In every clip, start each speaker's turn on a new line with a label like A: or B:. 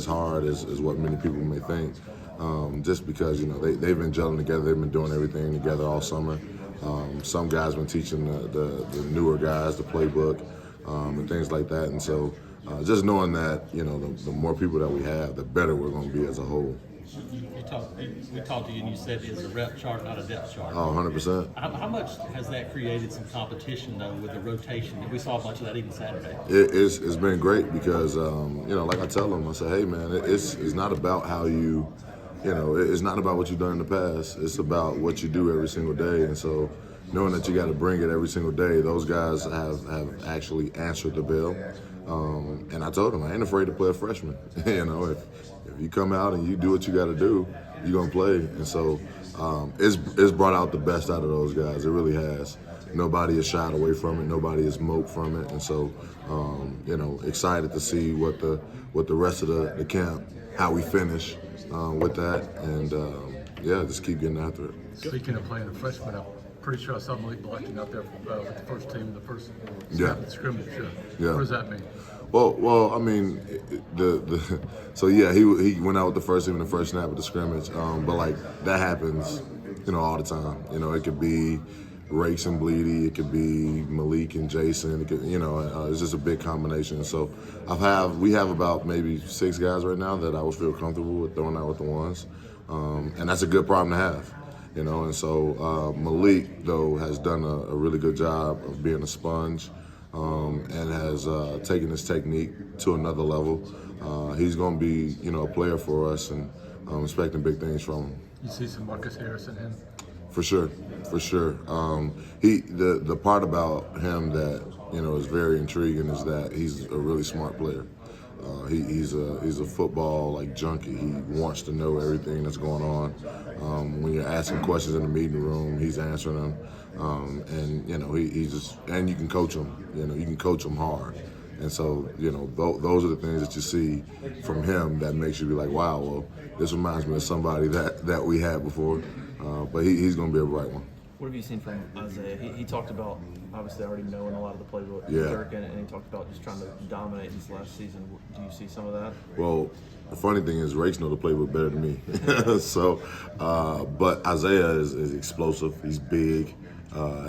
A: as hard as what many people may think. Just because they've been gelling together, they've been doing everything together all summer. Some guys been teaching the newer guys the playbook and things like that, and so just knowing that the more people that we have, the better we're going to be as a whole.
B: We talked to you and you said it's a rep chart, not a depth chart.
A: Oh, 100%.
B: How much has that created some competition, though, with the rotation? We saw a bunch of that even Saturday.
A: It's been great because, like I tell them, I say, hey, man, it's not about how you, it's not about what you've done in the past. It's about what you do every single day. And so knowing that you got to bring it every single day, those guys have actually answered the bell. And I told them, I ain't afraid to play a freshman. If you come out and you do what you got to do, you're going to play. And so it's brought out the best out of those guys. It really has. Nobody is shied away from it. Nobody is moped from it. And so, excited to see what the rest of the camp, how we finish with that. And, just keep getting after it.
C: Speaking of playing a freshman, I'm pretty sure I saw Malik Blackton out there with the first team in the first snap of the scrimmage.
A: Yeah.
C: What does that mean?
A: Well, I mean, he went out with the first team in the first snap of the scrimmage, but like that happens, all the time. It could be Rakes and Bleedy, it could be Malik and Jason, it could, it's just a big combination. So we have about maybe 6 guys right now that I would feel comfortable with throwing out with the ones, and that's a good problem to have. And so Malik, though, has done a really good job of being a sponge and has taken his technique to another level. He's going to be, a player for us, and I'm expecting big things from him.
C: You see some Marcus Harris in him?
A: For sure. The part about him that, is very intriguing is that he's a really smart player. He's a football junkie. He wants to know everything that's going on. When you're asking questions in the meeting room, he's answering them. And you can coach him. You can coach him hard. And so those are the things that you see from him that makes you be like, wow, well, this reminds me of somebody that we had before. But he's going to be a bright one.
D: What have you seen from Isaiah? He talked about obviously already knowing a lot of the playbook, and he talked about just trying to dominate this last season. Do you see some of that?
A: Well, the funny thing is, Rakes know the playbook better than me. So, but Isaiah is explosive. He's big.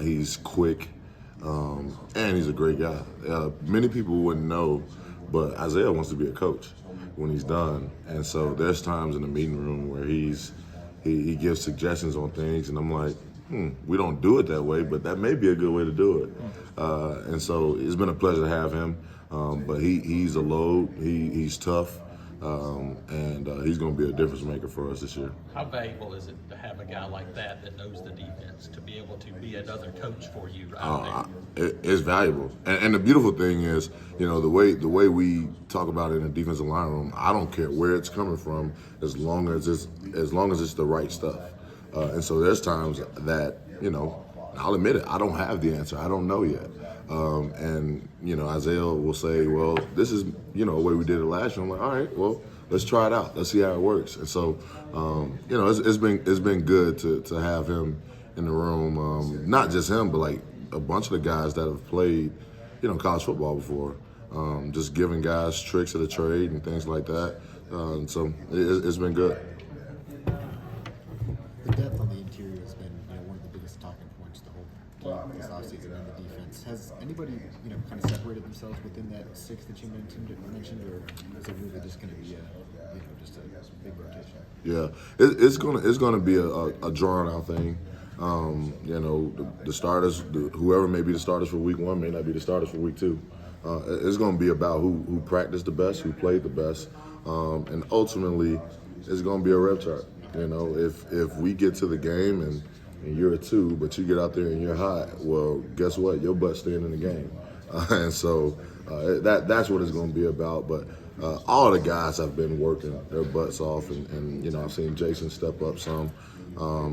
A: He's quick, and he's a great guy. Many people wouldn't know, but Isaiah wants to be a coach when he's done. And so there's times in the meeting room where he gives suggestions on things, and I'm like, we don't do it that way, but that may be a good way to do it. And so it's been a pleasure to have him. But he's a load. He's tough, and he's going to be a difference maker for us this year.
B: How valuable is it to have a guy like that knows the defense, to be able to be another coach for you right there?
A: It's valuable. And the beautiful thing is, the way we talk about it in the defensive line room, I don't care where it's coming from as long as it's the right stuff. And so there's times that, I'll admit it, I don't have the answer. I don't know yet. And Isaiah will say, well, this is, a way we did it last year. I'm like, all right, well, let's try it out. Let's see how it works. And so, it's been good to have him in the room. Not just him, but like a bunch of the guys that have played, college football before. Just giving guys tricks of the trade and things like that. So it's been good.
E: The depth on the interior has been one of the biggest talking points the whole game this offseason in the defense. Has anybody kind of separated themselves within that 6 that you mentioned, or is it really just going to be just a big rotation?
A: Yeah, it's gonna be a drawn out thing. The starters, whoever may be the starters for week 1 may not be the starters for week 2. It's going to be about who practiced the best, who played the best, and ultimately, it's going to be a rep chart. If we get to the game and you're a 2, but you get out there and you're hot, well, guess what? Your butt's staying in the game. And so that's what it's going to be about. But all the guys have been working their butts off, and I've seen Jason step up some.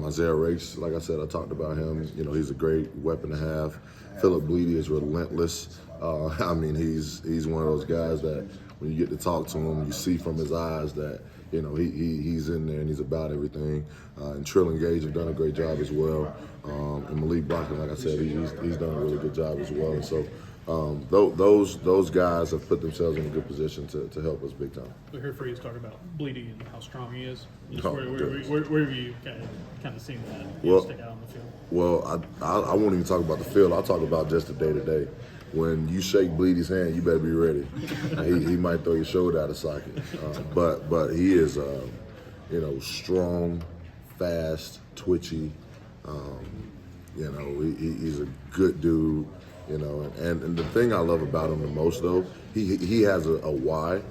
A: Isaiah Rakes, like I said, I talked about him. He's a great weapon to have. Philip Bleedy is relentless. He's one of those guys that when you get to talk to him, you see from his eyes that he's in there and he's about everything. And Trill and Gage have done a great job as well. And Malik Blackton, like I said, he's done a really good job as well. And so those guys have put themselves in a good position to help us big time.
F: We heard Freeze talk about Bleedy and how strong he is. Just
A: Oh,
F: where
A: goodness.
F: have you kind of seen that
A: Well-
F: stick out on the field?
A: Well, I won't even talk about the field. I'll talk about just the day-to-day. When you shake Bleedy's hand, you better be ready. he might throw your shoulder out of socket. But he is, strong, fast, twitchy. He's a good dude. And the thing I love about him the most, though, he has a why,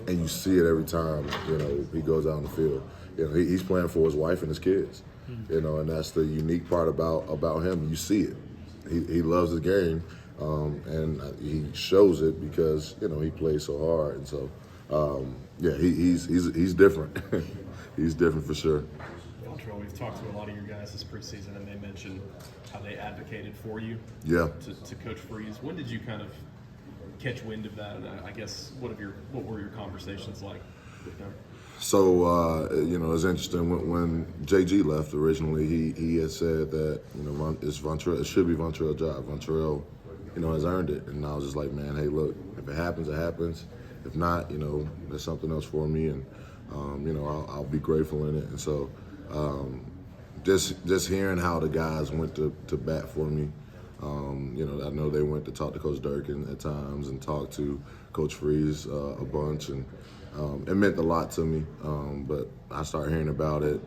A: and you see it every time, he goes out on the field. He's playing for his wife and his kids, and that's the unique part about him. You see it. He loves the game, and he shows it because, he plays so hard. And so, he's different. He's different for sure.
G: Vontrell, we've talked to a lot of your guys this preseason, and they mentioned how they advocated for you
A: Yeah.
G: to Coach Freeze. When did you kind of catch wind of that? And I guess what were your conversations like with them?
A: So, it's interesting. When JG left originally, he had said that, it should be Vontrell's job. Vontrell, has earned it. And I was just like, man, hey, look, if it happens, it happens. If not, there's something else for me. And, I'll be grateful in it. And so, just hearing how the guys went to bat for me, I know they went to talk to Coach Durkin at times and talk to Coach Freeze a bunch, and it meant a lot to me. But I started hearing about it.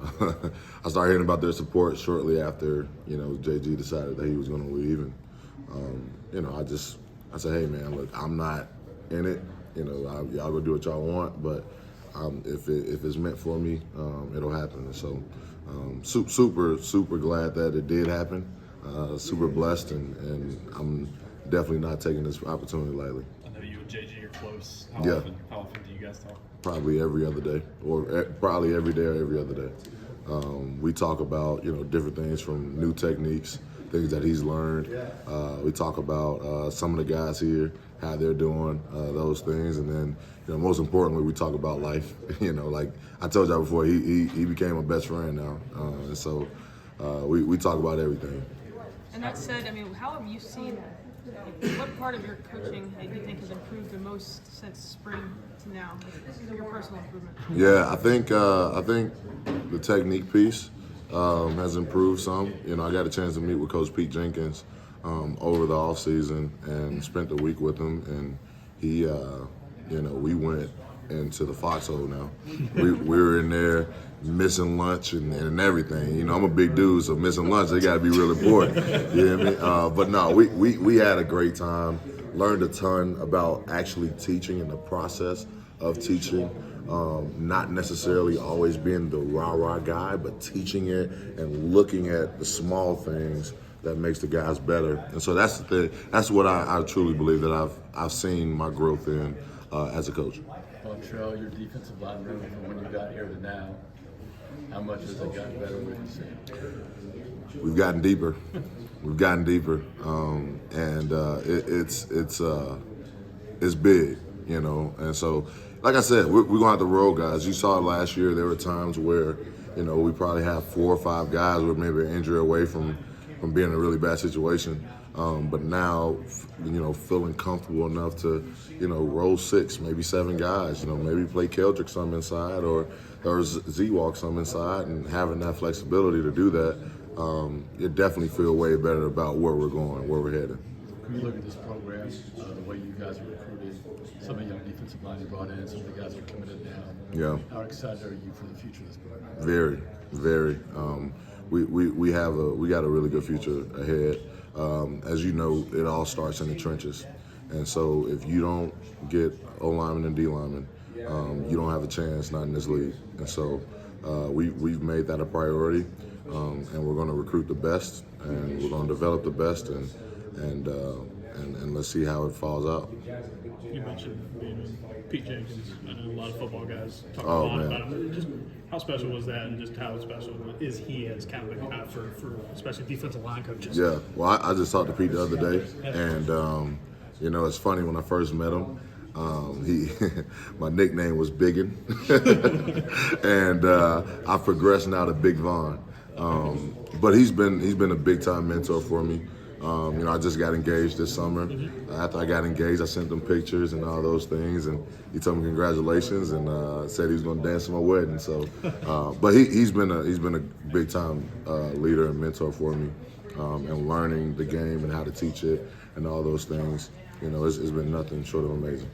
A: I started hearing about their support shortly after, JG decided that he was going to leave, and I said, hey man, look, I'm not in it. Y'all go do what y'all want, but if it's meant for me, it'll happen. And so, super glad that it did happen. Super blessed, and I'm definitely not taking this opportunity lightly.
G: I know you and JG are close.
A: Yeah.
G: How often do you guys talk?
A: Probably every other day, or probably every day or every other day. We talk about different things, from new techniques, things that he's learned. We talk about some of the guys here, how they're doing, those things, and then most importantly, we talk about life. Like I told y'all before, he became a best friend now, and so we talk about everything.
H: And that said, how have you seen, what part of your coaching do you think has improved the most since spring to now, your personal improvement?
A: Yeah, I think the technique piece has improved some. I got a chance to meet with Coach Pete Jenkins over the off season and spent a week with him, and he, we went into the foxhole now. We were in there missing lunch and everything. I'm a big dude, so missing lunch, they got to be real important. You know what I mean? But no, we had a great time. Learned a ton about actually teaching and the process of teaching. Not necessarily always being the rah-rah guy, but teaching it and looking at the small things that makes the guys better. And so that's the thing. That's what I truly believe that I've seen my growth in as a coach.
C: Vontrell, your defensive line room from when you got here to now, how much has it gotten better, would you say?
A: We've gotten deeper. We've gotten deeper, and it's big, And so, like I said, we're going to have to roll guys. You saw it last year. There were times where, we probably have 4 or 5 guys with maybe an injury away from being in a really bad situation. But now, feeling comfortable enough to, roll 6, maybe 7 guys. Maybe play Keldrick some inside or Z-Walk some inside, and having that flexibility to do that, you definitely feel way better about where we're going, where we're headed.
C: When you look at this program, the way you guys are recruited, some of the young defensive line you brought in, some of the guys are committed now.
A: Yeah.
C: How excited are you for the future of this program?
A: Very, very. We got a really good future ahead. As you know, it all starts in the trenches, and so if you don't get O linemen and D linemen, you don't have a chance, not in this league. And so we've made that a priority, and we're going to recruit the best, and we're going to develop the best, and let's see how it falls out.
F: You mentioned Pete Jenkins. I know a lot of football guys talk a
A: Oh,
F: lot
A: man.
F: about him. Just how special was that, and just how special is he as kind of a guy for especially defensive line coaches?
A: Yeah, well, I just talked to Pete the other day, and it's funny, when I first met him, my nickname was Biggin, and I progressed now to Big Von. But he's been a big time mentor for me. I just got engaged this summer. After I got engaged, I sent them pictures and all those things, and he told me congratulations and said he was going to dance at my wedding. So, but he's been a big time leader and mentor for me, and learning the game and how to teach it and all those things. It's been nothing short of amazing.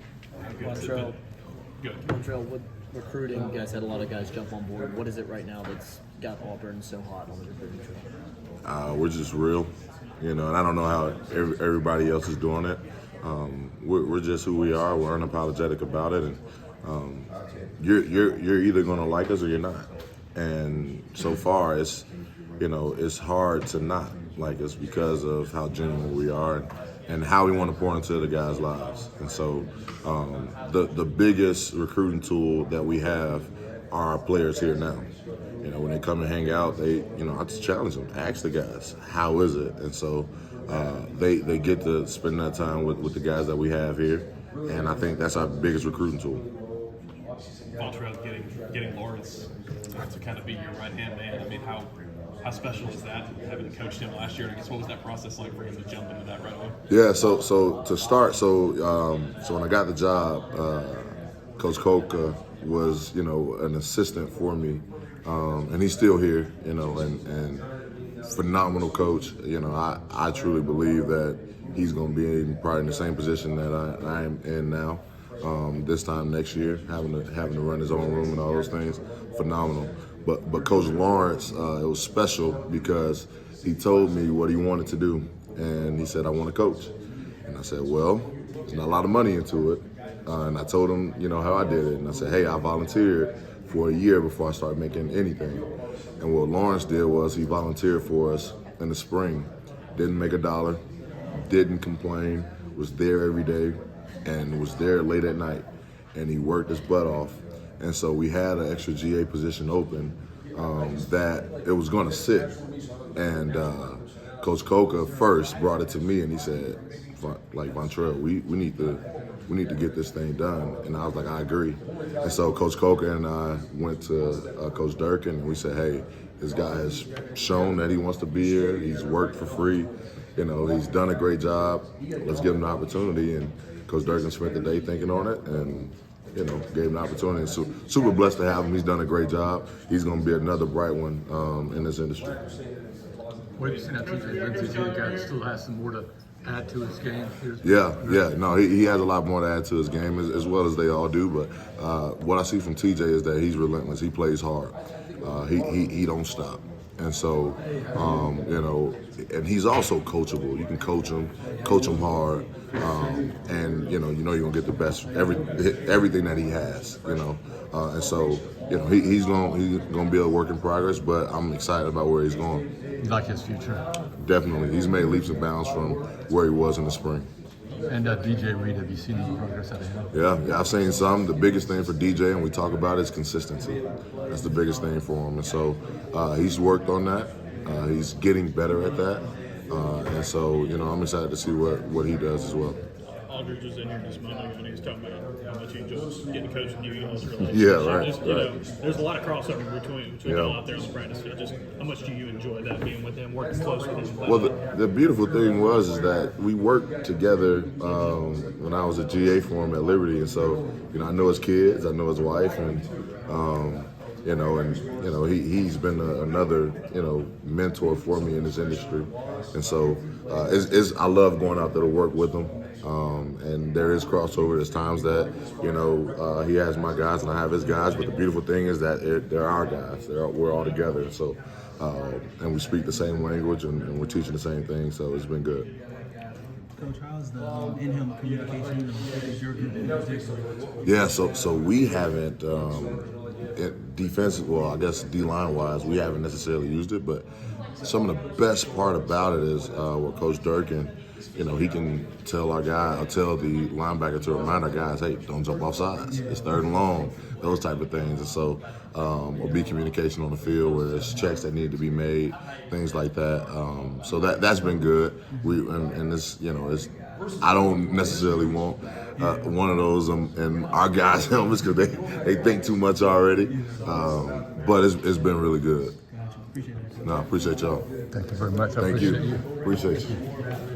G: Good.
I: Vontrell, with recruiting, you guys had a lot of guys jump on board. What is it right now that's got Auburn so hot on the recruiting trail?
A: We're just real, and I don't know how everybody else is doing it. We're just who we are. We're unapologetic about it, and you're either going to like us or you're not. And so far, it's hard to not like us because of how genuine we are and how we want to pour into the guys' lives. And so, the biggest recruiting tool that we have are our players here now. When they come and hang out, I just challenge them, ask the guys, how is it? And so they get to spend that time with the guys that we have here, and I think that's our biggest recruiting tool.
G: Vontrell getting Lawrence to kind of be your right-hand man. I mean, how special is that, having coached him last year? And I guess what was that process like for him to jump into that right away?
A: Yeah, so to start, so when I got the job, Coach Coca was, an assistant for me, and he's still here, and phenomenal coach. I truly believe that he's going to be probably in the same position that I am in now. This time next year, having to run his own room and all those things, phenomenal. But Coach Lawrence, it was special because he told me what he wanted to do, and he said, I want to coach. And I said, well, there's not a lot of money into it. And I told him, how I did it. And I said, hey, I volunteered for a year before I started making anything. And what Lawrence did was he volunteered for us in the spring, didn't make $1, didn't complain, was there every day, and was there late at night. And he worked his butt off. And so we had an extra GA position open that it was going to sit. And Coach Coca first brought it to me, and he said, Vontrell, we need to get this thing done. And I was like, I agree. And so Coach Coca and I went to Coach Durkin, and we said, hey, this guy has shown that he wants to be here. He's worked for free. He's done a great job. Let's give him the opportunity. And Coach Durkin spent the day thinking on it, and gave him the opportunity. So super blessed to have him. He's done a great job. He's going to be another bright one in this industry.
C: What have you seen out of TJ? TJ guy that still has some more to add to his game.
A: Yeah. No, he has a lot more to add to his game as well as they all do. But what I see from TJ is that he's relentless. He plays hard. He don't stop. And so, and he's also coachable. You can coach him hard, and you're gonna get the best everything that he has. And so, he's gonna be a work in progress. But I'm excited about where he's going.
C: You like his future?
A: Definitely, he's made leaps and bounds from where he was in the spring.
C: And DJ Reed, have you seen any progress out of him?
A: Yeah, I've seen some. The biggest thing for DJ, and we talk about it, is consistency. That's the biggest thing for him. And so he's worked on that. He's getting better at that. And so, I'm excited to see what he does as well.
F: Aldridge was in here this morning when he was talking about how much he enjoys getting coached with you guys.
A: Yeah, right.
F: There's a lot of crossover between y'all out there on the practice field. Just how much do you enjoy that, being with him, working close with him?
A: Well, the beautiful thing is that we worked together when I was a GA for him at Liberty, and so I know his kids, I know his wife, and he's been another mentor for me in this industry, and so I love going out there to work with him. And there is crossover. There's times that he has my guys and I have his guys, but the beautiful thing is that they're our guys. We're all together. So and we speak the same language and we're teaching the same thing. So it's been good.
J: Coach, how's the in-him communication with your group?
A: Yeah, so we haven't defensive. Well, I guess D-line wise, we haven't necessarily used it, but some of the best part about it is what Coach Durkin. He can tell the linebacker to remind our guys, hey, don't jump off sides. It's 3rd and long, those type of things. And so will be communication on the field where there's checks that need to be made, things like that. So that's been good. And this, I don't necessarily want one of those in our guys' helmets because they think too much already. But it's been really good.
J: Gotcha. Appreciate it.
A: No, appreciate y'all.
K: Thank you very much. I
A: Thank
K: appreciate
A: you.
K: you.
A: Appreciate you.